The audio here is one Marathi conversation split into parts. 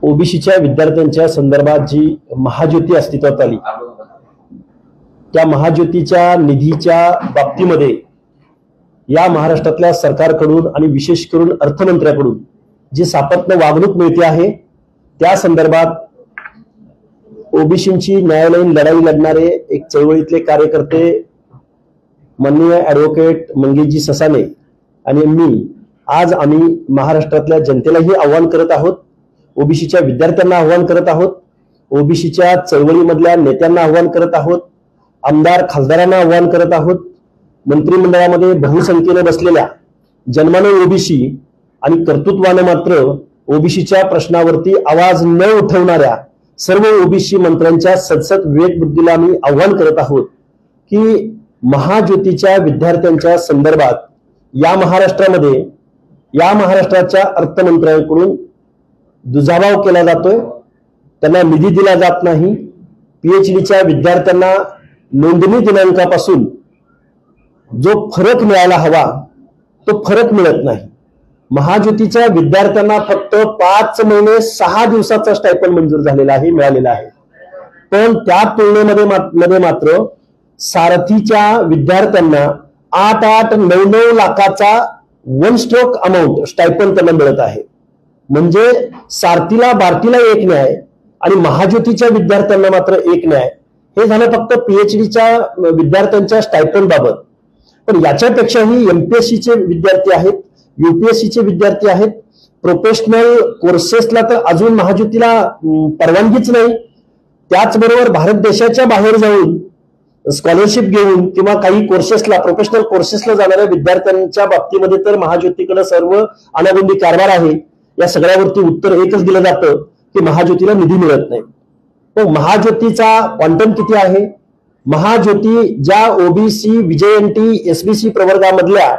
ओबीसीच्या विद्यार्थ्यांच्या संदर्भात जी महाज्योती अस्तित्वात आली त्या महाज्योतीच्या निधीच्या बाबतीमध्ये या महाराष्ट्रातल्या सरकारकडून आणि विशेष करून अर्थमंत्र्याकडून जी सातत्य वागणूक मिळते आहे त्या संदर्भात ओबीसींची न्यायालयीन लढाई लढणारे एक चळवळीतले कार्यकर्ते माननीय ॲडव्होकेट मंगेशजी ससाने आणि मी आज आम्ही महाराष्ट्रातल्या जनतेलाही आव्हान करत आहोत, ओबीसीच्या विद्यार्थ्यांना आव्हान करत आहोत, ओबीसीच्या चळवळीमधल्या नेत्यांना आव्हान करत आहोत, आमदार खासदारांना आव्हान करत आहोत, मंत्रिमंडळामध्ये बहुसंख्येने बसलेल्या जन्माने ओबीसी आणि कर्तृत्वाने मात्र ओबीसीच्या प्रश्नावरती आवाज न उठवणाऱ्या सर्व ओबीसी मंत्र्यांच्या सदसद विवेक बुद्धीला आम्ही आव्हान करत आहोत की महाज्योतीच्या विद्यार्थ्यांच्या संदर्भात या महाराष्ट्रामध्ये या महाराष्ट्राच्या अर्थमंत्र्यांकडून दुजाभाव केला जातोय, त्यांना निधी दिला जात नाही, पीएचडीच्या विद्यार्थ्यांना नोंदणी दिनांकापासून जो फरक मिळायला हवा तो फरक मिळत नाही। महाज्योतीच्या विद्यार्थ्यांना फक्त 5 महिने 6 दिवसाचा स्टायपेंड मंजूर झालेला आहे, मिळालेला आहे, पण त्या तुलनेमध्ये मात्र सारथीच्या विद्यार्थ्यांना 8-9 लाखाचा वन स्ट्रोक अमाऊंट स्टायपेंड त्यांना मिळत आहे। म्हणजे सारथीला बार्टीला एक न्याय आणि महाज्योतीच्या विद्यार्थ्यांना मात्र एक न्याय। हे झालं फक्त पीएचडीच्या विद्यार्थ्यांच्या स्टायपेंड बाबत, पण याच्यापेक्षाही एमपीएससीचे विद्यार्थी आहेत, यूपीएससीचे विद्यार्थी आहेत, प्रोफेशनल कोर्सेसला तर अजून महाज्योतीला परवानगीच नाही। त्याचबरोबर भारत देशाच्या बाहेर जाऊन स्कॉलरशिप घेऊन किंवा काही कोर्सेसला प्रोफेशनल कोर्सेसला जाणाऱ्या विद्यार्थ्यांच्या बाबतीमध्ये तर महाज्योतीकडे सर्व अनागोंदी कारभार आहे। या सगळ्यावरती उत्तर एकच दिलं जातं की महाज्योतीला निधी मिळत नाही। पण महाज्योतीचा क्वांटम किती आहे? महाज्योती ज्या ओबीसी विजयंती एसबीसी प्रवर्गामधल्या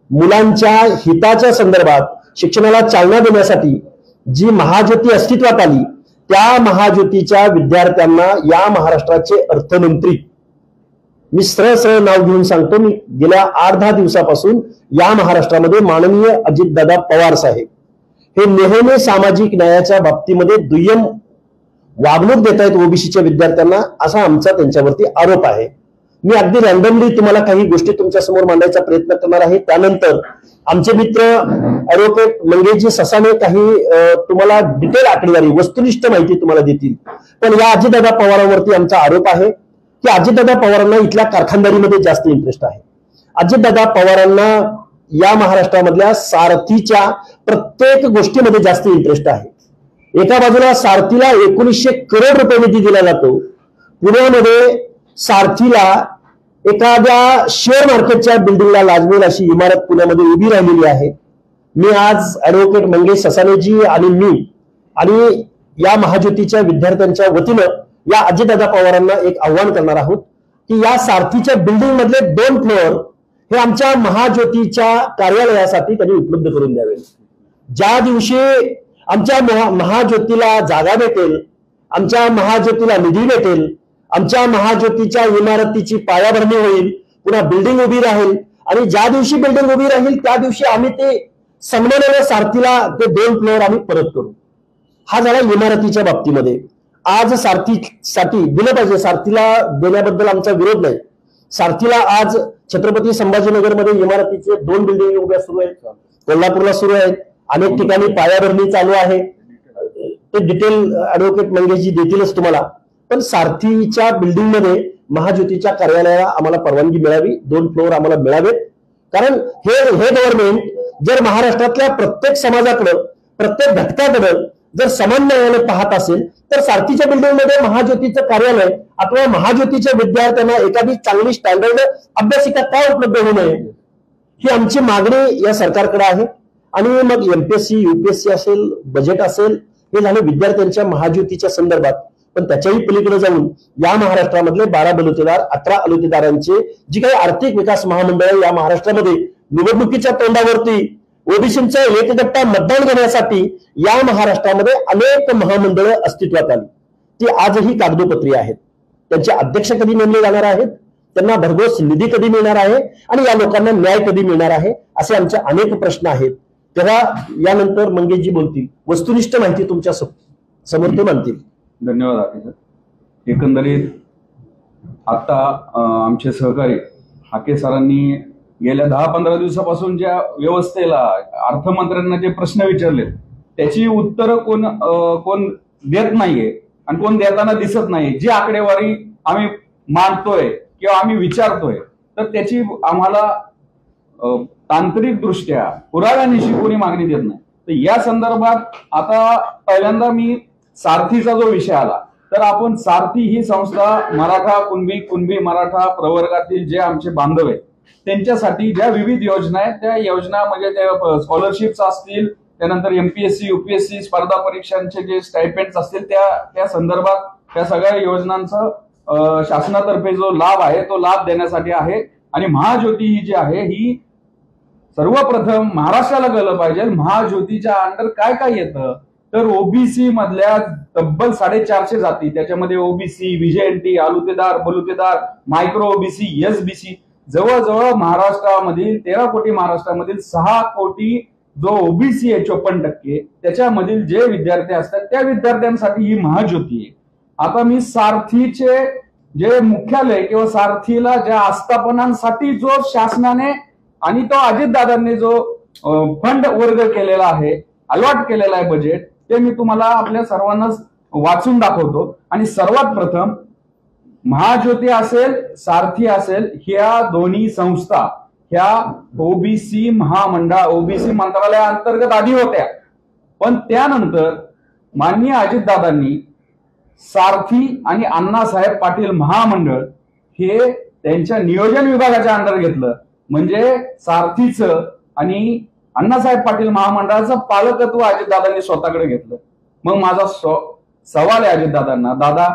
मुलांच्या हिताच्या संदर्भात शिक्षणाला चालना देण्यासाठी जी महाज्योती अस्तित्वात आली त्या महाज्योतीच्या विद्यार्थ्यांना या महाराष्ट्राचे अर्थमंत्री, मी सरळ नाव घेऊन सांगतो, मी गेल्या 8-10 दिवसापासून या महाराष्ट्रामध्ये माननीय अजितदादा पवार साहेब हे नेहमी सामाजिक न्यायाच्या बाबतीमध्ये दुय्यम वागणूक देत आहेत ओबीसीच्या विद्यार्थ्यांना, असा आमचा त्यांच्यावरती आरोप आहे। मी अगदी रॅन्डमली तुम्हाला काही गोष्टी तुमच्या समोर मांडायचा प्रयत्न करणार आहे, त्यानंतर आमचे मित्र ॲडव्होकेट मंगेशजी ससाने काही तुम्हाला डिटेल आकडेवारी वस्तुनिष्ठ माहिती तुम्हाला देतील। पण या अजितदादा पवारांवरती आमचा आरोप आहे की अजितदादा पवारांना इथल्या कारखानदारीमध्ये जास्त इंटरेस्ट आहे। अजितदादा पवारांना या महाराष्ट्रामधल्या सारथीच्या प्रत्येक गोष्टीमध्ये जास्त इंटरेस्ट आहे। एका बाजूला सारथीला 1900 करोड रुपये निधी दिला जातो, पुण्यामध्ये सारथीला एखाद्या शेअर मार्केटच्या बिल्डिंगला लाजवेल अशी इमारत पुण्यामध्ये उभी राहिलेली आहे। मी आज ॲडव्होकेट मंगेश ससानेजी आणि मी आणि या महाज्योतीच्या विद्यार्थ्यांच्या वतीनं या अजितदादा पवारांना एक आव्हान करणार आहोत की या सारथीच्या बिल्डिंग मधले 2 फ्लोअर हे आमच्या महाज्योतीच्या कार्यालयासाठी त्यांनी उपलब्ध करून द्यावे। ज्या दिवशी आमच्या महाज्योतीला जागा भेटेल, आमच्या महाज्योतीला निधी भेटेल, आमच्या महाज्योतीच्या इमारतीची पायाभरणी होईल, पुन्हा बिल्डिंग उभी राहील आणि ज्या दिवशी बिल्डिंग उभी राहील त्या दिवशी आम्ही ते संबंधलेल्या सारथीला ते 2 फ्लोअर आम्ही परत करू। हा झाला इमारतीच्या बाबतीमध्ये। आज सारथीसाठी दिलं पाहिजे, सारथीला देण्याबद्दल आमचा विरोध नाही। सारथीला आज छत्रपती संभाजीनगरमध्ये इमारतीचे 2 बिल्डिंग उभ्या सुरू आहेत, कोल्हापूरला सुरू आहेत, अनेक ठिकाणी पायाभरणी चालू आहे, ते डिटेल ॲडव्होकेट मंगेशजी देतीलच तुम्हाला। पण सारथीच्या बिल्डिंग मध्ये महाज्योतीच्या कार्यालयाला आम्हाला परवानगी मिळावी, 2 फ्लोअर आम्हाला मिळावेत, कारण हे गव्हर्नमेंट जर महाराष्ट्रातल्या प्रत्येक समाजाकडे प्रत्येक घटकाकडे जर समान न्यायाने पाहत असेल तर सारथीच्या बिल्डिंग मध्ये महाज्योतीचं कार्यालय अथवा महाज्योतीच्या विद्यार्थ्यांना एखादी चांगली स्टँडर्ड अभ्यासिका का उपलब्ध होऊ नये ही आमची मागणी या सरकारकडे आहे। आणि मग एमपीएससी यूपीएससी असेल, बजेट असेल, हे झालं विद्यार्थ्यांच्या महाज्योतीच्या संदर्भात। पण त्याच्याही पलीकडे जाऊन या महाराष्ट्रामधले 12 बलुतेदार 18 अलुतेदारांचे जी काही आर्थिक विकास महामंडळ या महाराष्ट्रामध्ये निवडणुकीच्या तोंडावरती ओबीसींचा एकगट्टा मतदान घेण्यासाठी या महाराष्ट्रामध्ये अनेक महामंडळ अस्तित्वात आली, ती आजही कागदोपत्री आहेत। त्यांचे अध्यक्ष कधी नेमले जाणार आहेत, त्यांना भरघोस निधी कधी मिळणार आहे आणि या लोकांना न्याय कधी मिळणार आहे, असे आमचे अनेक प्रश्न आहेत। तेव्हा यानंतर मंगेशजी बोलतील, वस्तुनिष्ठ माहिती तुमच्या समोर ते मानतील. धन्यवाद हाके सर. एकंदरीत आता आमचे सहकारी हाके सरांनी गेल्या 10-15 दिवसापासून ज्या व्यवस्थेला अर्थमंत्र्यांना जे प्रश्न विचारले त्याची उत्तरं कोण देत नाहीये आणि कोण देताना दिसत नाही. जी आकडेवारी आम्ही मांडतोय किंवा आम्ही विचारतोय तर त्याची आम्हाला तांत्रिक दृष्ट्या पुराव्यानिशी कोणी मागणी देत नाही. तर या संदर्भात आता पहिल्यांदा मी सारथीचा जो विषय आला तर आपण सारथी ही संस्था मराठा कुणबी मराठा प्रवर्गातील जे आमचे बांधव आहेत त्यांच्यासाठी ज्या विविध योजना आहेत त्या योजना म्हणजे त्या स्कॉलरशिप्स असतील, त्यानंतर MPSC UPSC स्पर्धा परीक्षांचे जे स्टायपेंड्स असतील त्या संदर्भात त्या सगळ्या योजनांचा शासनातर्फे जो लाभ आहे तो लाभ देण्यासाठी आहे. आणि महाज्योती ही जी आहे ही सर्वप्रथम महाराष्ट्राला कळलं पाहिजे महाज्योतीच्या अंडर काय काय येतं. तर ओबीसी मधल्या तब्बल 450 जाती, त्याच्यामध्ये ओबीसी, VJNT, आलुतेदार, बलुतेदार, मायक्रो ओबीसी, SBC, जवळजवळ महाराष्ट्रामधील 13 कोटी महाराष्ट्रामधील 6 कोटी जो ओबीसी आहे 54%, त्याच्यामधील जे विद्यार्थी असतात त्या विद्यार्थ्यांसाठी ही महाज्योती आहे. आता मी सारथीचे जे मुख्यालय किंवा सारथीला ज्या आस्थापनांसाठी जो शासनाने आणि तो अजितदादांनी जो फंड वर्ग केलेला आहे, अलॉट केलेला आहे बजेट, ते मी तुम्हाला आपल्या सर्वांना वाचून दाखवतो. आणि सर्वात प्रथम महाज्योती असेल सारथी असेल ह्या दोन्ही संस्था ह्या ओबीसी ओबीसी मंत्रालयाअंतर्गत आधी होत्या. पण त्यानंतर माननीय अजितदादांनी सारथी आणि अण्णासाहेब पाटील महामंडळ हे त्यांच्या नियोजन विभागाच्या अंडर घेतलं. म्हणजे सारथीचं आणि अण्णासाहेब पाटील महामंडळाचं पालकत्व अजितदादांनी स्वतःकडे घेतलं. मग माझा सवाल आहे अजितदादांना, दादा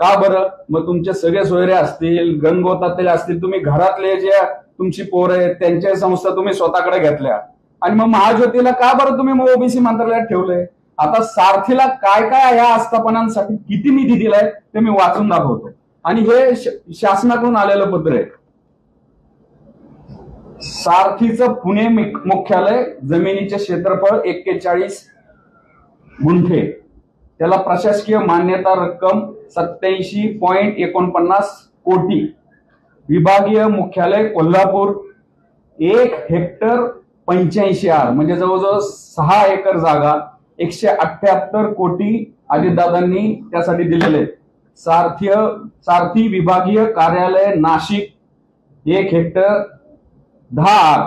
का बरं मग तुमचे सगळे सोयरे असतील, गणगोतातले असतील, तुम्ही घरातले जे तुमची पोरं आहेत त्यांच्या संस्था तुम्ही स्वतःकडे घेतल्या आणि मग महाज्योतीला का बरं तुम्ही ओबीसी मंत्रालयात ठेवलंय. आता सारथीला काय काय या आस्थापनांसाठी किती निधी दिलाय ते मी वाचून दाखवतो. आणि हे शासनाकडून आलेलं पत्र आहे. सारथीचं पुणे मुख्यालय, जमिनीचे क्षेत्रफळ 41 गुंठे, त्याला प्रशासकीय मान्यता रक्कम 87.49 कोटी, विभागीय मुख्यालय कोल्हापूर, 1 हेक्टर 85 आर म्हणजे जवळजवळ 6 एकर जागा, 178 कोटी अजितदादांनी त्यासाठी दिलेले. सारथी विभागीय कार्यालय नाशिक, 1 हेक्टर 10 आर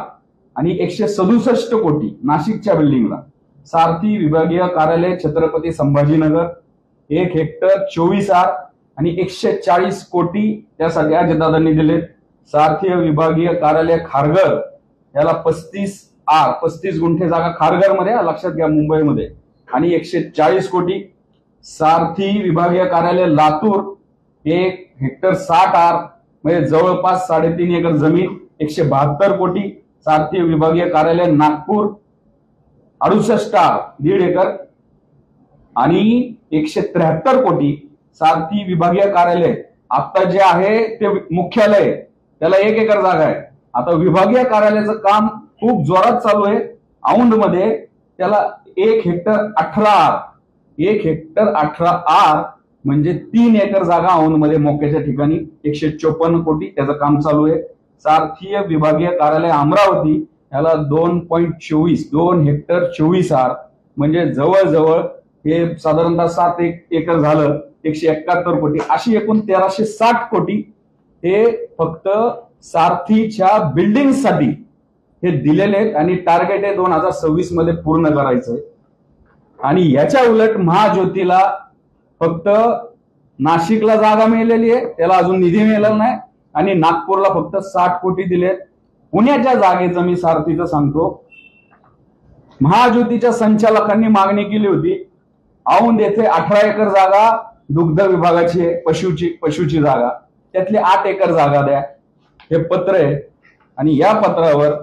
आणि 167 कोटी नाशिकच्या बिल्डिंगला. सारथी विभागीय कार्यालय छत्रपती संभाजीनगर, 1 हेक्टर 24 आर आणि 140 कोटी त्यासाठी अजितदादांनी दिले. सारथी विभागीय कार्यालय खारघर याला 35 आर 35 गुंठे जागा खारघरमध्ये, लक्षात घ्या मुंबईमध्ये, आणि 140 कोटी. सारथी विभागीय कार्यालय लातूर, 1 हेक्टर 60 आर म्हणजे जवळपास 3.5 एकर जमीन, 172 कोटी. सारथी विभागीय कार्यालय नागपूर, 68 आर 1.5 एकर आणि 173 कोटी. सारथी विभागीय कार्यालय आता जे आहे ते मुख्यालय त्याला 1 एकर जागा आहे. आता विभागीय कार्यालयाचं काम खूप जोरात चालू आहे औंध मध्ये, त्याला 1 हेक्टर 18 आर 1 हेक्टर 18 आर म्हणजे 3 एकर जागा औंध मध्ये मोक्याच्या ठिकाणी, 154 कोटी त्याचं काम चालू आहे. सारथी विभागीय कार्यालय अमरावती याला 2 हेक्टर 24 आर म्हणजे जवळजवळ हे साधारणतः 7 एकर झालं, 171 कोटी. अशी एकूण 1360 कोटी हे फक्त सारथीच्या बिल्डिंगसाठी हे दिलेले आहेत आणि टार्गेट आहे 2026 मध्ये पूर्ण करायचंय. आणि याच्या उलट महाज्योतीला फक्त नाशिकला जागा मिळालेली आहे, त्याला अजून निधी मिळाला नाही, आणि नागपूरला फक्त 60 कोटी दिलेत. पुण्याच्या जागेचं मी सारथीचं सांगतो, महाज्योतीच्या संचालकांनी मागणी केली होती औंध येथे 18 एकर जागा दुग्ध विभागाची पशुची जागा, त्यातली 8 एकर जागा द्या, हे पत्र आहे. आणि या पत्रावर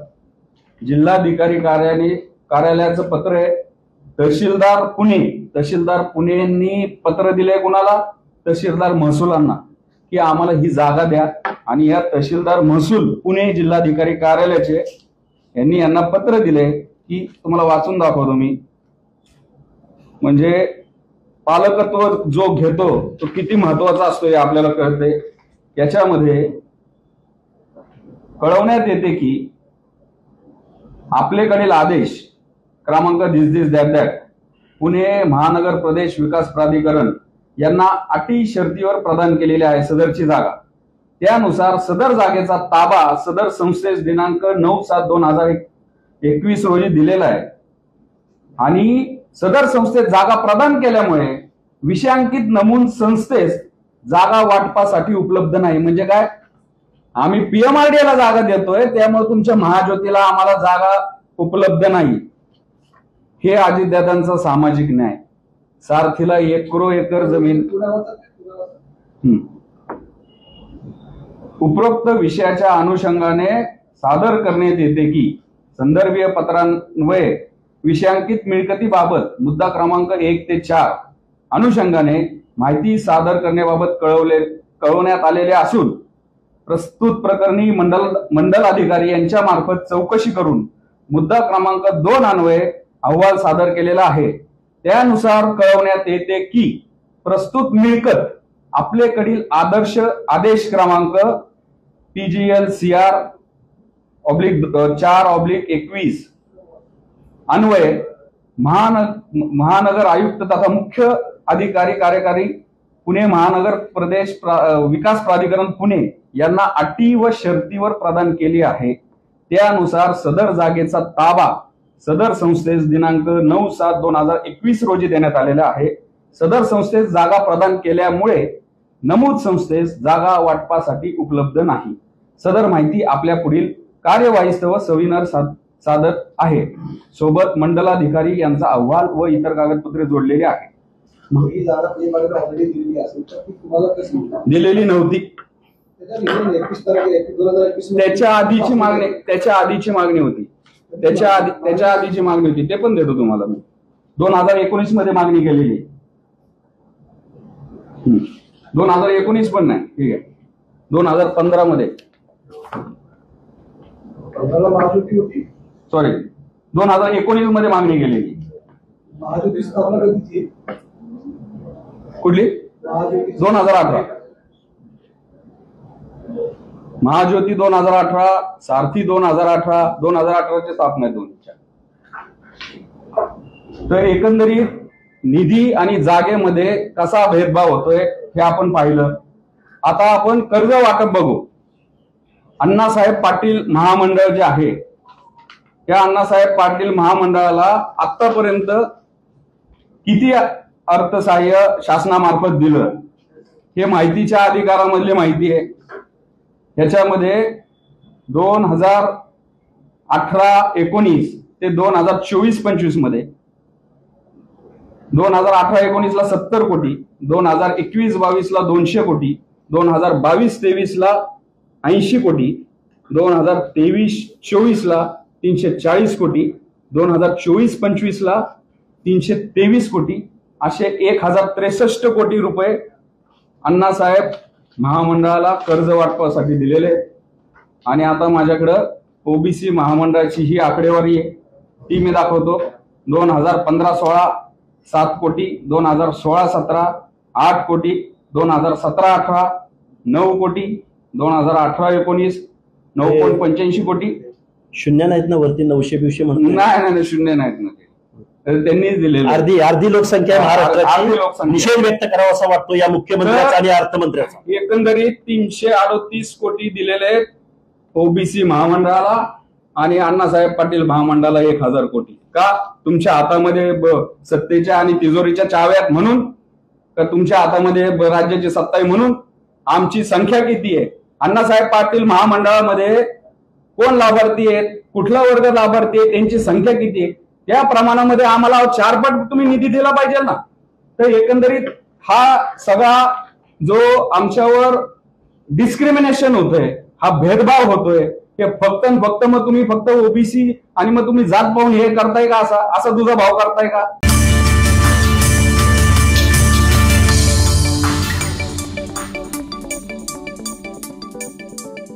जिल्हाधिकारी कार्यालयाचं पत्र आहे. तहसीलदार पुणेंनी पत्र दिले कुणाला, तहसीलदार महसुलांना, की आम्हाला ही जागा द्या. आणि या तहसीलदार महसूल पुणे जिल्हाधिकारी कार्यालयाचे यांना पत्र दिले की तुम्हाला वाचून दाखवतो मी. म्हणजे पालकत्व जो घेतो तो किती महत्वाचा असतो हे आपल्याला कळते। याच्यामध्ये कळवण्यात येते की आपल्याकडील आदेश क्रमांक दिस दॅट पुणे महानगर प्रदेश विकास प्राधिकरण यांना अटी शर्तीवर प्रदान केलेली आहे सदरची जागा। त्यानुसार सदर जागेचा ताबा सदर संस्थेस दिनांक 9/7/2021 रोजी दिलेला आहे आणि सदर संस्थेत जागा प्रदान केल्यामुळे विषयांकित नमूद संस्थेस जागा वाटपासाठी उपलब्ध नाही। म्हणजे काय, आम्ही PMRDA ला जागा देतोय त्यामुळे तुमच्या महाज्योतीला आम्हाला जागा उपलब्ध नाही। हे अजितदादांचा सामाजिक न्याय। सारथीला 1 एकर जमीन। उपरोक्त विषयाच्या अनुषंगाने सादर करण्यात येते की संदर्भीय पत्रान्वये विषयांकित मिळकतीबाबत मुद्दा क्रमांक 1 ते 4 अनुषंगाने माहिती सादर करण्याबाबत कळवण्यात आलेले असून प्रस्तुत प्रकरणी मंडल अधिकारी यांच्या मार्फत चौकशी करून मुद्दा क्रमांक 2 अन्वये अहवाल सादर केलेला आहे। त्यानुसार कळवण्यात येते की प्रस्तुत मिळकत आपल्याकडील आदेश क्रमांक PGL/CR/4/21 अन्वये महानगर आयुक्त तथा मुख्य अधिकारी कार्यकारी पुणे महानगर प्रदेश विकास प्राधिकरण पुणे यांना अटी व शर्तीवर प्रदान केली आहे। त्यानुसार सदर जागेचा ताबा सदर संस्थेस दिनांक 9/7/2021 रोजी देण्यात आलेला आहे। सदर संस्थेस जागा प्रदान केल्यामुळे नमूद संस्थेस जागा वाटपासाठी उपलब्ध नाही। सदर माहिती आपल्या पुढील कार्यवाहीस्तव सविनर सादर आहे। सोबत मंडलाधिकारी यांचा अहवाल व इतर कागदपत्रे जोडलेली आहे। दिलेली नव्हती। त्याच्या आधीची मागणी होती ते पण देतो तुम्हाला मी। 2019 मध्ये मागणी केलेली, 2019 पण नाही, ठीक आहे, 2015 मध्ये, सॉरी 2019 मध्ये मागणी केलेली। कुठली? 2018 महाज्योती 2018, सारथी 2018 ची स्थापना आहे दोन्हीच्या। तर एकंदरीत निधी आणि जागेमध्ये कसा भेदभाव होतोय हे आपण पाहिलं। आता आपण कर्ज वाटप बघू। अण्णासाहेब पाटील महामंडळ जे आहे त्या अण्णासाहेब पाटील महामंडळाला आतापर्यंत किती अर्थसहाय्य शासनामार्फत दिलं हे माहितीच्या अधिकारामधली माहिती आहे। ह्याच्यामध्ये 2018-19 ते 2024-25 मध्ये 2018-19 ला 70 कोटी, 2021-22 ला 200 कोटी, 2022-23 ला 80 कोटी, 2023-24 ला 340 कोटी, 2024-25 ला 323 कोटी, असे 1063 कोटी रुपये अण्णासाहेब महामंडळाला कर्ज वाटपासाठी दिलेले। आणि आता माझ्याकडं ओबीसी महामंडळाची ही आकडेवारी आहे, ती मी दाखवतो। 2015-16 7 कोटी, 2016-17 8 कोटी, 2017-18 9 कोटी, 2018-19 9.85 कोटी। शून्य नाहीत ना वरती? 900-200 म्हणतो। नाही, शून्य नाहीत ना, त्यांनीच दिलेले। अर्धी लोकसंख्या महाराष्ट्राची। निषेध व्यक्त करावा असा वाटतो या मुख्यमंत्र्याचा आणि अर्थमंत्र्याचा। एकंदरीत 338 कोटी दिलेले ओबीसी महामंडळाला आणि अण्णासाहेब पाटील महामंडळाला 1000 कोटी। का? तुमच्या हातामध्ये सत्तेच्या आणि तिजोरीच्या चाव्यात म्हणून का तुमच्या हातामध्ये राज्याची सत्ता आहे म्हणून? आमची संख्या किती आहे? अण्णासाहेब पाटील महामंडळामध्ये कोण लाभार्थी आहेत, कुठला वर्ग लाभार्थी आहे, त्यांची संख्या किती आहे, त्या प्रमाणामध्ये आम्हाला 4 पट तुम्ही निधी दिला पाहिजे ना। तर एकंदरीत हा सगळा जो आमच्यावर डिस्क्रिमिनेशन होतोय, हा भेदभाव होतोय, हे फक्त मग तुम्ही फक्त ओबीसी आणि मग तुम्ही जात पाहून हे करताय का? असा तुझा भाव करताय का?